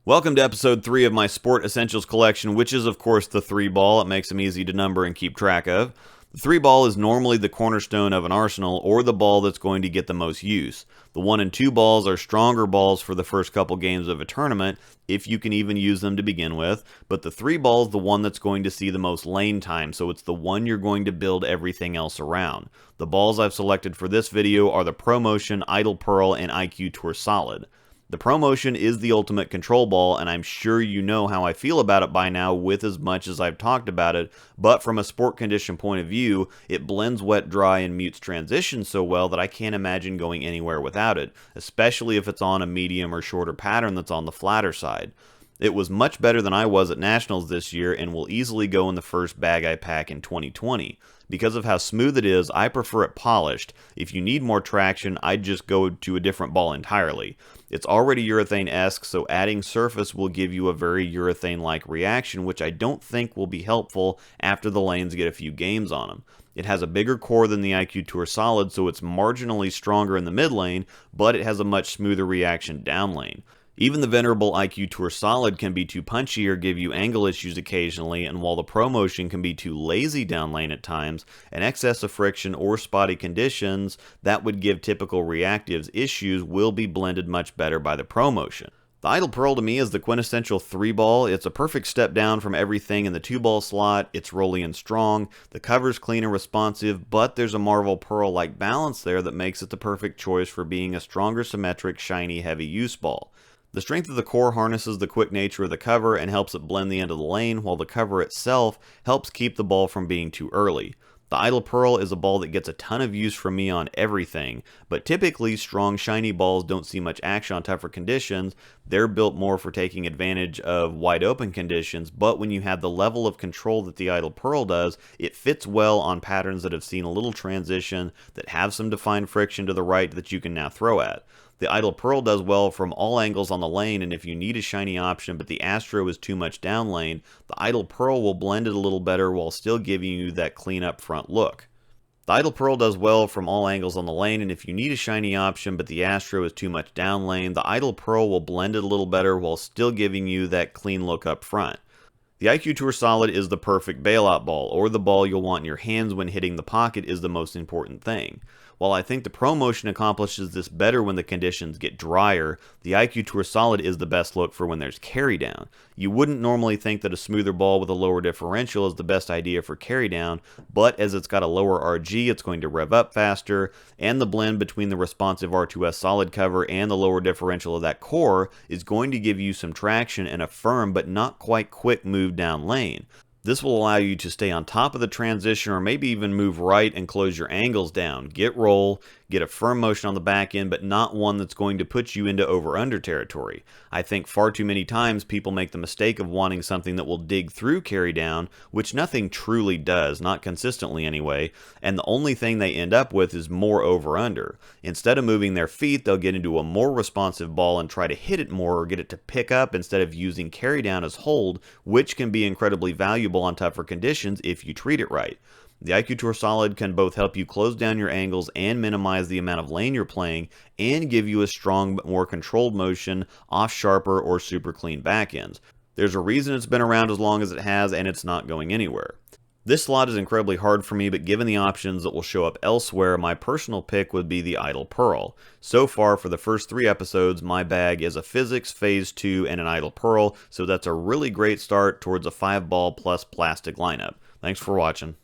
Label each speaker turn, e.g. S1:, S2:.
S1: Welcome to episode 3 of my Sport Essentials collection, which is of course the 3-ball. It makes them easy to number and keep track of. The 3-ball is normally the cornerstone of an arsenal, or the ball that's going to get the most use. The 1 and 2 balls are stronger balls for the first couple games of a tournament, if you can even use them to begin with, but the 3-ball is the one that's going to see the most lane time, so it's the one you're going to build everything else around. The balls I've selected for this video are the ProMotion, Idle Pearl, and IQ2 Solid. The ProMotion is the ultimate control ball, and I'm sure you know how I feel about it by now with as much as I've talked about it, but from a sport condition point of view, it blends wet, dry, and mutes transitions so well that I can't imagine going anywhere without it, especially if it's on a medium or shorter pattern that's on the flatter side. It was much better than I was at Nationals this year and will easily go in the first bag I pack in 2020. Because of how smooth it is, I prefer it polished. If you need more traction, I'd just go to a different ball entirely. It's already urethane-esque, so adding surface will give you a very urethane-like reaction, which I don't think will be helpful after the lanes get a few games on them. It has a bigger core than the IQ2 Solid, so it's marginally stronger in the mid lane, but it has a much smoother reaction down lane. Even the venerable IQ2 Solid can be too punchy or give you angle issues occasionally, and while the ProMotion can be too lazy down lane at times, an excess of friction or spotty conditions that would give typical reactives issues will be blended much better by the ProMotion. The Idle Pearl to me is the quintessential 3-ball. It's a perfect step down from everything in the 2-ball slot. It's rolly and strong, the cover's clean and responsive, but there's a Marvel Pearl-like balance there that makes it the perfect choice for being a stronger, symmetric, shiny, heavy use ball. The strength of the core harnesses the quick nature of the cover and helps it blend the end of the lane, while the cover itself helps keep the ball from being too early. The Idle Pearl is a ball that gets a ton of use from me on everything, but typically strong shiny balls don't see much action on tougher conditions. They're built more for taking advantage of wide open conditions, but when you have the level of control that the Idle Pearl does, it fits well on patterns that have seen a little transition, that have some defined friction to the right that you can now throw at. The Idle Pearl does well from all angles on the lane, and if you need a shiny option but the Astro is too much down lane, the Idle Pearl will blend it a little better while still giving you that clean up front look. The Idle Pearl does well from all angles on the lane, and if you need a shiny option but the Astro is too much down lane, the Idle Pearl will blend it a little better while still giving you that clean look up front. The IQ2 Solid is the perfect bailout ball, or the ball you'll want in your hands when hitting the pocket is the most important thing. While I think the ProMotion accomplishes this better when the conditions get drier, the IQ2 Solid is the best look for when there's carry down. You wouldn't normally think that a smoother ball with a lower differential is the best idea for carry down, but as it's got a lower RG, it's going to rev up faster, and the blend between the responsive R2S Solid cover and the lower differential of that core is going to give you some traction and a firm but not quite quick move down lane. This will allow you to stay on top of the transition or maybe even move right and close your angles down. Get roll, get a firm motion on the back end, but not one that's going to put you into over-under territory. I think far too many times people make the mistake of wanting something that will dig through carry down, which nothing truly does, not consistently anyway, and the only thing they end up with is more over-under. Instead of moving their feet, they'll get into a more responsive ball and try to hit it more or get it to pick up instead of using carry down as hold, which can be incredibly valuable on tougher conditions if you treat it right. The IQ2 Solid can both help you close down your angles and minimize the amount of lane you're playing, and give you a strong but more controlled motion off sharper or super clean backends. There's a reason it's been around as long as it has, and it's not going anywhere. This slot is incredibly hard for me, but given the options that will show up elsewhere, my personal pick would be the Idle Pearl. So far, for the first 3 episodes, my bag is a Physics, Phase 2, and an Idle Pearl, so that's a really great start towards a 5-ball plus plastic lineup. Thanks for watching.